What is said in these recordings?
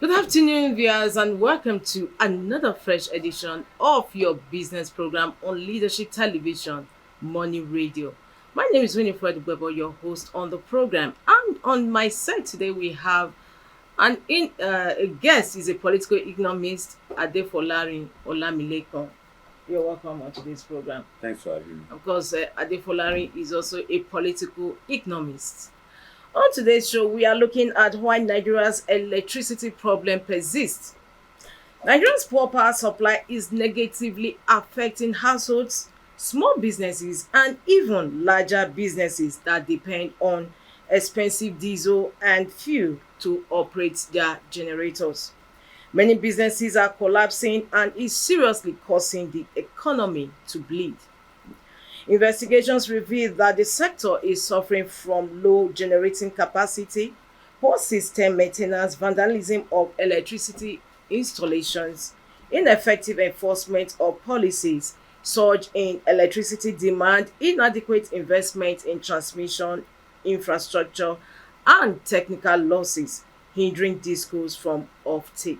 Good afternoon, viewers, and welcome to another fresh edition of your business program on Leadership Television, Money Radio. My name is Winifred Weber, your host on the program, and on my side today we have a guest is a political economist, Adefolari Olamilekan. You're welcome on today's program. Thanks for having me. Of course, Adefolari is also a political economist. On today's show, we are looking at why Nigeria's electricity problem persists. Nigeria's poor power supply is negatively affecting households, small businesses, and even larger businesses that depend on expensive diesel and fuel to operate their generators. Many businesses are collapsing and is seriously causing the economy to bleed. Investigations reveal that the sector is suffering from low generating capacity, poor system maintenance, vandalism of electricity installations, ineffective enforcement of policies, surge in electricity demand, inadequate investment in transmission infrastructure, and technical losses hindering discourse from offtake.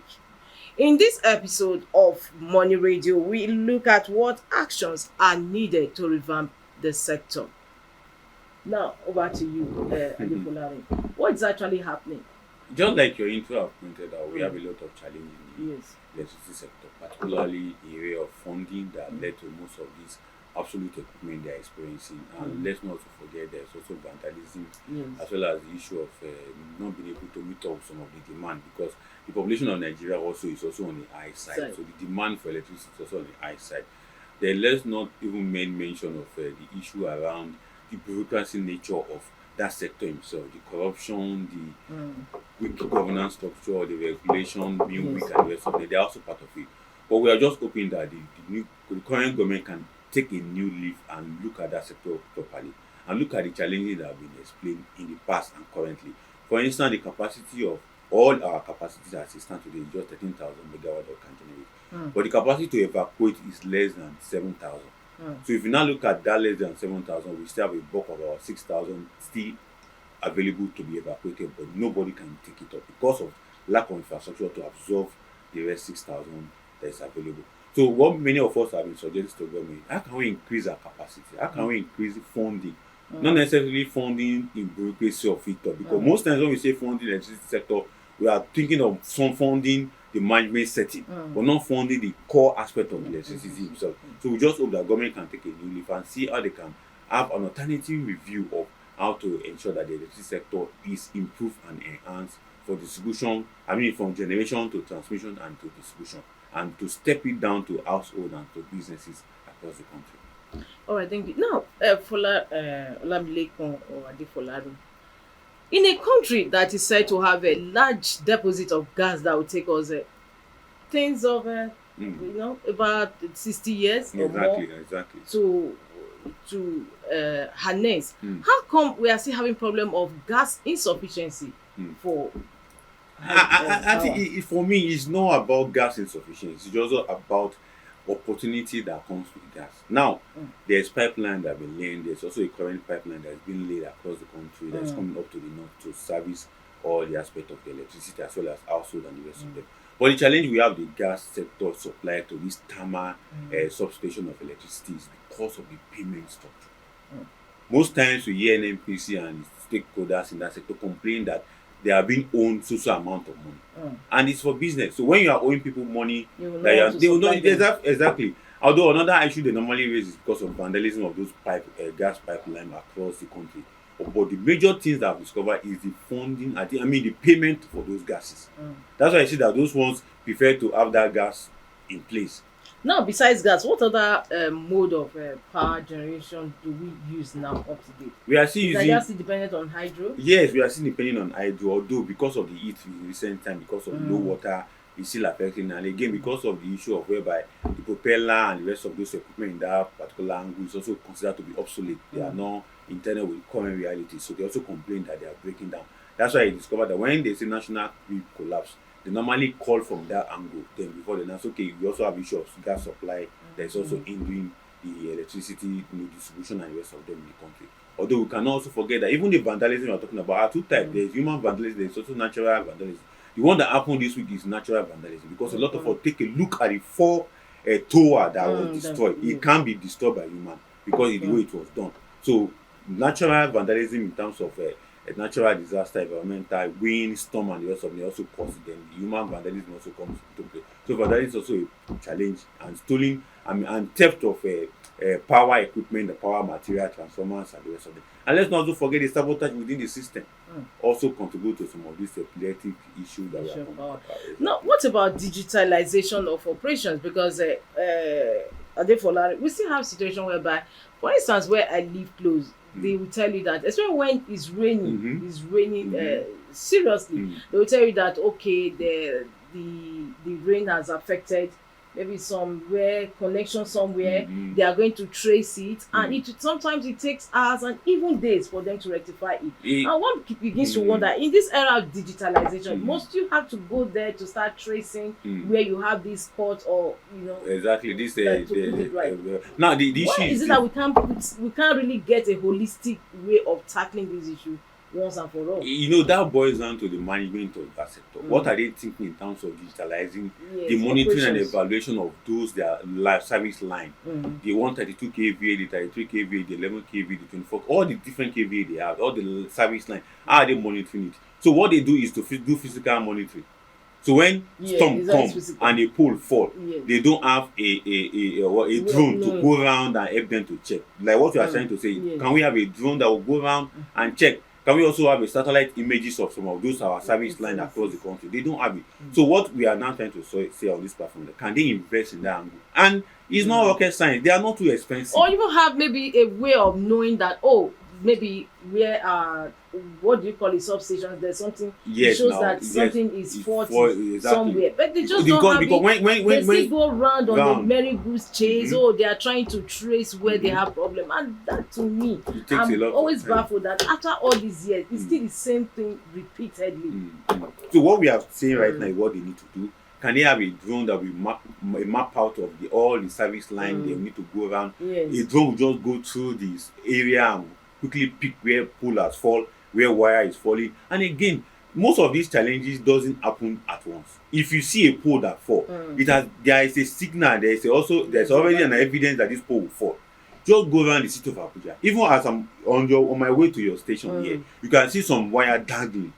In this episode of Money Radio, we look at what actions are needed to revamp the sector. Now, over to you, Adefolari. What is actually happening? Just like your intro have pointed out, we have a Mm. lot of challenges in Yes. the electricity sector, particularly the area of funding that led to most of these absolute equipment they are experiencing. And let's not also forget there's also vandalism, Yes. as well as the issue of not being able to meet up some of the demand, because the population of Nigeria also is also on the high side. Side. So the demand for electricity is also on the high side. Then let's not even make mention of the issue around the bureaucracy nature of that sector himself, the corruption, the Mm. weak governance structure, the regulation being weak, Yes. and the rest of it. They are also part of it. But we are just hoping that the current government can take a new leaf and look at that sector properly and look at the challenges that have been explained in the past and currently. For instance, the capacity of all our capacities as it stands today is just 13,000 megawatt that can generate. But the capacity to evacuate is less than 7,000. Mm. So if you now look at that less than 7,000, we still have a bulk of about 6,000 still available to be evacuated, but nobody can take it up because of lack of infrastructure to absorb the rest 6,000 that is available. So what many of us have been suggesting to government, how can we increase our capacity? How can we increase funding? Not necessarily funding in bureaucracy of it, because most times when we say funding the electricity sector, we are thinking of some funding the management setting, but not funding the core aspect of the electricity itself. So we just hope that government can take a new leaf and see how they can have an alternative review of how to ensure that the electricity sector is improved and enhanced for distribution, I mean from generation to transmission and to distribution, and to step it down to household and to businesses across the country. All right, thank you. Now, Olamilekan or Adefolari, in a country that is said to have a large deposit of gas that will take us tens of, about 60 years or more Exactly. to harness. How come we are still having problem of gas insufficiency for I think power? for me, it's not about gas insufficiency. It's also about opportunity that comes with gas. Now, there's pipeline that have been laid. There's also a current pipeline that's been laid across the country that's coming up to the north to service all the aspect of the electricity as well as household and the rest of them. But the challenge we have the gas sector supply to this thermal substation of electricity is because of the payment structure. Most times we hear NNPC and stakeholders in that sector complain that they are being owned so amount of money, and it's for business. So when you are owing people money, You will that know how to they will know supply them. exactly. Although another issue they normally raise is because of vandalism of those gas pipeline across the country. But the major things that I've discovered is the funding, the payment for those gases. That's why I see that those ones prefer to have that gas in place. Now, besides gas, what other mode of power generation do we use now up to date? We are still Is Nigeria using still dependent on hydro? Yes, we are still depending on hydro, although because of the heat in recent time, because of low water, it's still affecting. And again, because of the issue of whereby the propeller and the rest of those equipment in that particular angle is also considered to be obsolete. They are not internal with current reality. So they also complain that they are breaking down. That's why I discovered that when they say national grid collapse, they normally call from that angle. Then before they announce, okay, we also have issue of gas supply that is also hindering the electricity distribution and the rest of them in the country. Although we can also forget that even the vandalism we are talking about are two types. There is human vandalism, there is also natural vandalism. The one that happened this week is natural vandalism, because a lot of Mm, us take a look at the four tower that was destroyed. yeah. It can't be destroyed by human because of the Mm. way it was done. So natural vandalism in terms of a natural disaster, environmental, wind, storm, and the rest of them also cause it. Then human vandalism also comes into play. So vandalism is also a challenge, and stealing and theft of power equipment, the power material, transformers, and the rest of them. And let's not also forget the sabotage within the system Mm. also contribute to some of these epileptic issues that we are Issue of talking power. about. Now, Exactly. what about digitalization of operations? Because Adefola, we still have situation whereby, for instance, where I live close, they will tell you that, especially when Mm-hmm. it's raining Mm-hmm. seriously, Mm. they will tell you that okay, the rain has affected maybe somewhere connection somewhere. Mm-hmm. They are going to trace it, and Mm. sometimes it takes hours and even days for them to rectify it. It, And one begins to mm, wonder, in this era of digitalization, mm, must you have to go there to start tracing mm. where you have this spot, or Exactly. This to put it right? now the issue Why is is it this. that we can't really get a holistic way of tackling this issue once and for all? That boils down to the management of that sector. What are they thinking in terms of digitalizing the Yes, monitoring and operations. evaluation of those their live service line? The 132 kVA, the 33 kVA, the 11 kVA, the 24, all the different kVA they have, all the service line. How are they monitoring it? So what they do is to do physical monitoring. So when Yeah, storm it's always come physical. and a pole fall, Yes. they don't have a Way of drone to knowing. go around and help them to check. Like what you are trying to say, Yes. can we have a drone that will go around and check? Can we also have a satellite images of some of those our service line across the country? They don't have it. So what we are now trying to say on this platform, can they invest in that angle? And it's not rocket science. They are not too expensive. Or even have maybe a way of knowing that, oh, maybe where what do you call it, substations, there's something, it Yes, shows now, that yes, something is it's faulty exactly. somewhere, but they just don't Because have because it. when They still go round on a merry-goose chase. Mhm. Oh, they are trying to trace where they have problem, and that, to me, It takes a I'm lot of always time. baffled that after all these years, it's still the same thing repeatedly. So what we are saying right now is what they need to do. Can they have a drone that will map out of all the service line they need to go around? Yes. A drone will just go through this area and quickly pick where pole has fall, where wire is falling. And again, most of these challenges doesn't happen at once. If you see a pole that fall, there is a signal, there's already an evidence that this pole will fall. Just go around the city of Abuja. Even as I'm on my way to your station here, you can see some wire dangling.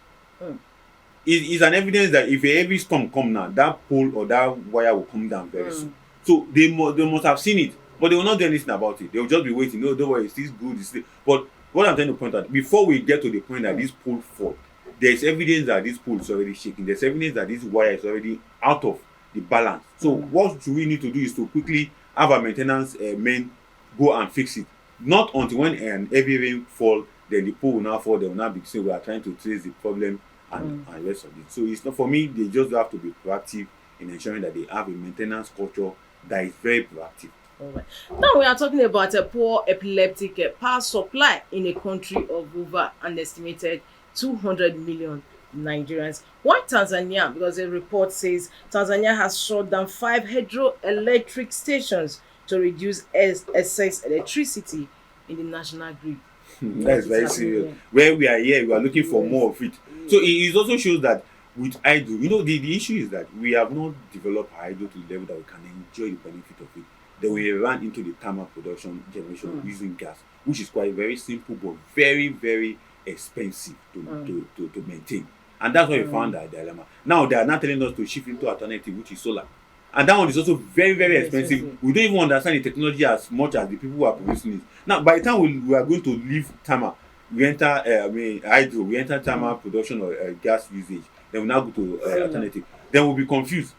It's an evidence that if a heavy storm come now, that pole or that wire will come down very soon. So they must have seen it, but they will not do anything about it. They will just be waiting. No, don't worry, it's this good. But what I'm trying to point out, before we get to the point that this pole fall, there's evidence that this pole is already shaking. There's evidence that this wire is already out of the balance. So what should we need to do is to quickly have our maintenance men go and fix it. Not until when an heavy rain fall, then the pole will now fall. They will now be saying we are trying to trace the problem and rest of it. So it's not, for me, they just have to be proactive in ensuring that they have a maintenance culture that is very proactive. Alright. Now we are talking about a poor epileptic power supply in a country of over an estimated 200 million Nigerians. Why Tanzania? Because a report says Tanzania has shut down 5 hydroelectric stations to reduce excess electricity in the national grid. That is very serious. Here. Where we are here, we are looking for Yes. more of it. So it also shows that with hydro, the issue is that we have not developed hydro to the level that we can enjoy the benefit of it. Then we ran into the thermal production generation using gas, which is quite very simple but very, very expensive to maintain. And that's why we found that dilemma. Now they are not telling us to shift into alternative, which is solar. And that one is also very, very expensive. We don't even understand the technology as much as the people who are producing it. Now, by the time we are going to leave thermal, we enter hydro, we enter thermal production or gas usage, then we now go to alternative. Then we'll be confused.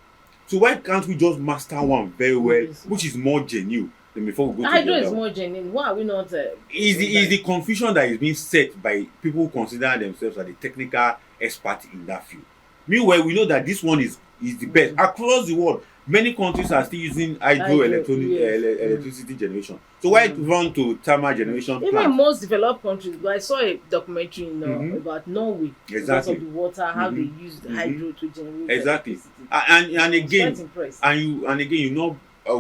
So why can't we just master one very well, which is more genuine than before we go to Hydro the is other more genuine. Why are we not? Is the confusion that is being set by people who consider themselves as the technical expert in that field. Meanwhile, we know that this one is the best across the world. Many countries are still using electricity generation. So why run to thermal generation Even plant? in most developed countries, but I saw a documentary about Norway because of the water, how they used hydro to generate electricity. And again, quite impressed.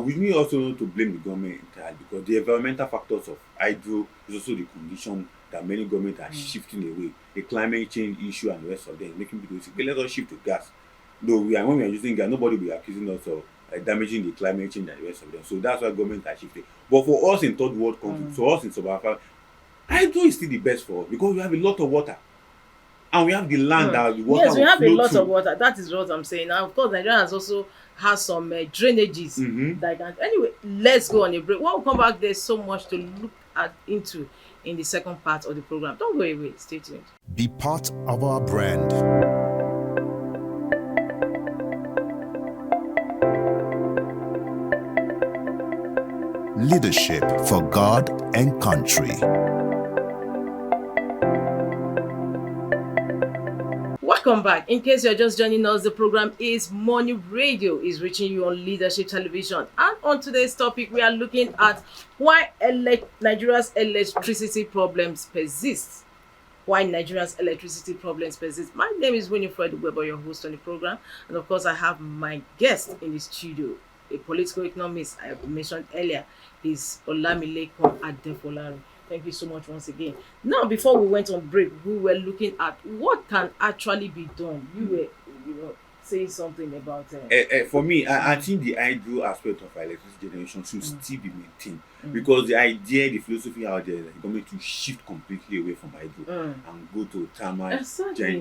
we need also not to blame the government entirely, because the environmental factors of hydro is also the condition that many governments are shifting away. The climate change issue and the rest of them, making people say, okay, let us shift to gas. Though when we are using gas, nobody will be accusing us of damaging the climate change and the rest of them. So that's why government are shifting. But for us in third world countries, for us in sub-Saharan, hydro is still the best for us because we have a lot of water. And we have the land that the water Yes, we will have a flow lot through. of water. That is what I'm saying. Now, of course, Nigeria has also has some drainages that can. Anyway, let's go on a break. When we come back, there's so much to look at into in the second part of the program. Don't go away. Stay tuned. Be part of our brand. Leadership for God and country. Welcome back. In case you're just joining us, the program is Money Radio, is reaching you on Leadership Television. And on today's topic, we are looking at why Nigeria's electricity problems persist. Why Nigeria's electricity problems persist. My name is Winifred Weber, your host on the program. And of course, I have my guest in the studio, a political economist I have mentioned earlier. He's Olamilekan Adefolari. Thank you so much once again. Now, before we went on break, we were looking at what can actually be done. You were, saying something about. For me, I think the hydro aspect of electricity generation should still be maintained because the idea, the philosophy out there is that the government to shift completely away from hydro and go to thermal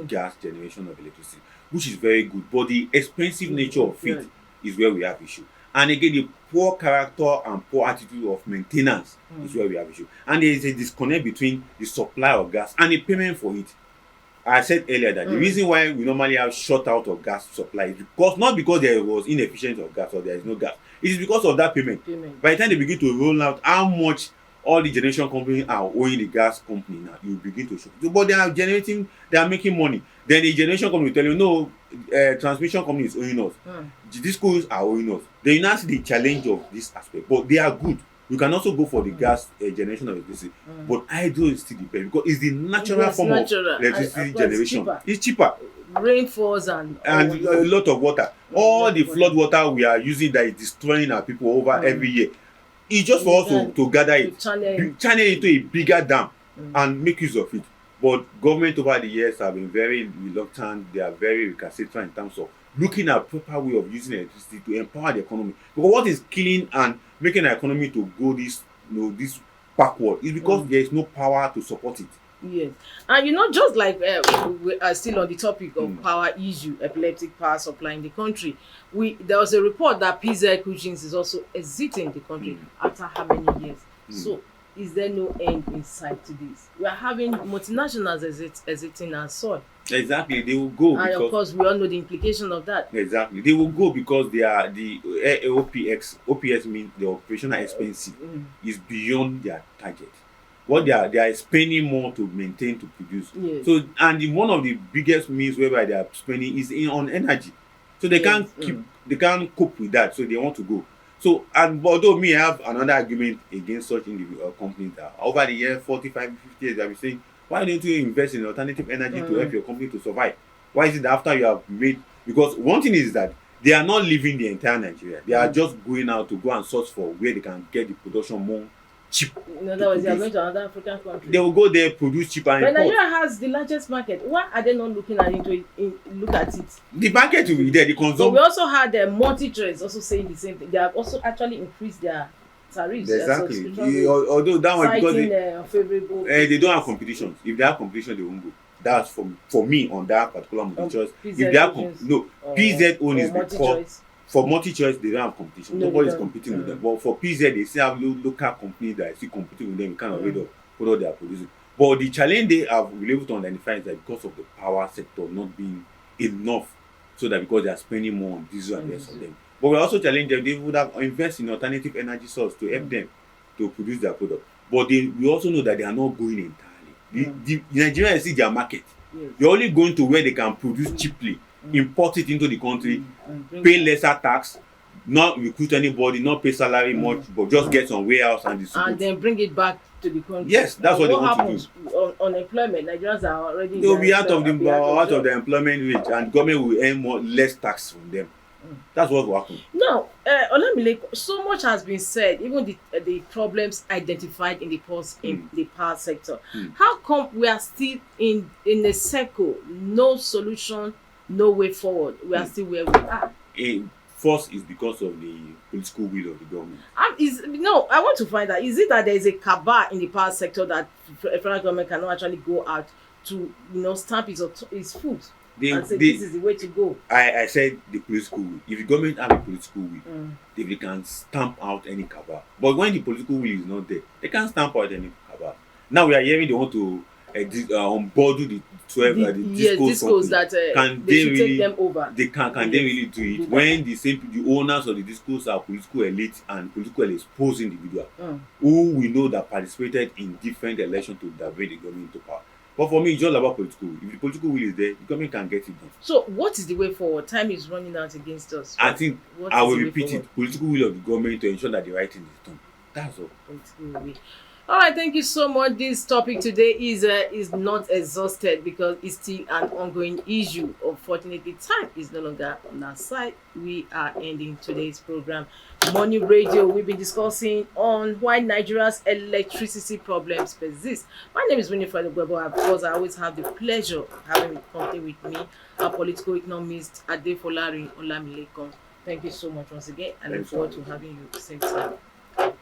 gas generation of electricity, which is very good. But the expensive nature of it is where we have issue. And again, the poor character and poor attitude of maintenance is where we have issue. And there is a disconnect between the supply of gas and the payment for it. I said earlier that the reason why we normally have short out of gas supply is because not because there was inefficiency of gas or there is no gas. It is because of that payment. By the time they begin to roll out how much all the generation companies are owing the gas company now, you begin to show. But they are generating, they are making money. Then the generation company will tell you, no, transmission company is owing us. These schools are owing us. Then you now see the challenge of this aspect. But they are good. You can also go for the gas generation of electricity. But hydro is still the best because it's the natural form of electricity generation. It's cheaper. Rainfalls and a lot of water. All the flood water we are using that is destroying our people over every year. It's just for us to gather it, channel it into a bigger dam and make use of it. But government over the years have been very reluctant. They are very recalcitrant in terms of looking at proper way of using electricity to empower the economy. Because what is killing and making the economy to go this backward is because there is no power to support it. Yes, and just like we are still on the topic of power issue, epileptic power supply in the country. There was a report that PZ Kuchins is also exiting the country after how many years? So, is there no end in sight to this? We are having multinationals exiting our soil. Exactly, they will go. And of course, we all know the implication of that. Exactly, they will go because they are the OPS means the operational expenses is beyond their target. What they are spending more to maintain to produce. Yes. So one of the biggest means whereby they are spending is on energy. So they can't cope with that. So they want to go. So although I have another argument against such individual companies that over the years 45, 50 years, I've been saying, why don't you invest in alternative energy to help your company to survive? Why is it that after you have made, because one thing is that they are not leaving the entire Nigeria. They are just going out to go and search for where they can get the production more cheap. In other words, they are going to another African country. They will go there, produce cheaper and But import. Nigeria has the largest market. Why are they not looking at it look at it? The market will be there. The So consumption. we also had the multi-trades also saying the same thing. They have also actually increased their tariffs. Exactly. Although that one because favorable. they don't have competitions. If they have competition, they won't go. That's for me on that particular multi-choice. If they have PZ own is because for multi-choice they don't have competition. Nobody is competing with them. But for PZ they still have local companies that are still competing with them. You can't already put what they are producing. But the challenge they have been able to identify is that because of the power sector not being enough, so that because they are spending more on diesel and the rest of them. But we also challenge them, they would have invest in alternative energy source to help them to produce their product. But we also know that they are not going entirely. The Nigerians see their market. Yes. They're only going to where they can produce cheaply, import it into the country, pay lesser tax, not recruit anybody, not pay salary much, but just get some warehouse and distribute. And then bring it back to the country. Yes, that's what they want to do. Unemployment, Nigerians are already. They will be out of the employment rate, and government will earn less tax from them. That's what will happen. Now, Olamile, so much has been said, even the problems identified in Mm. the power sector. Mm. How come we are still in a circle, no solution, no way forward? We are still where we are. First is because of the political will of the government. I want to find out, is it that there is a cabal in the power sector that federal government cannot actually go out to stamp his foot and say this is the way to go? I said the political will. If the government have a political will, they can stamp out any cabal. But when the political will is not there, they can't stamp out any cabal. Now we are hearing they want to unbundle the 12 discos that they should take them over. They can they really do it when the owners of the discos are political elite and political exposed individual who we know that participated in different elections to divert the government into power. But for me, it's all about political will. If the political will is there, the government can get it done. So what is the way forward? Time is running out against us. I think I will repeat it. Political will of the government to ensure that the right thing is done. That's all. Political will. All right, thank you so much. This topic today is not exhausted because it's still an ongoing issue. Unfortunately, time is no longer on our side. We are ending today's program. Morning Radio, we've been discussing on why Nigeria's electricity problems persist. My name is Winifred Ogwebo. Of course, I always have the pleasure of having company with me, our political economist, Adefolari Olamilekan. Thank you so much once again. I look forward to having you same time,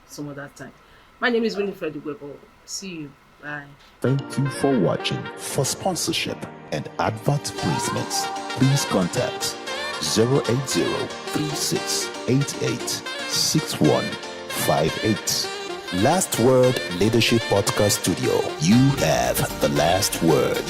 some other time. My name is Winifred Ogwebo. See you. Bye. Thank you for watching. For sponsorship and advert placements, please contact 080-3688-6158. Last Word Leadership Podcast Studio. You have the last word.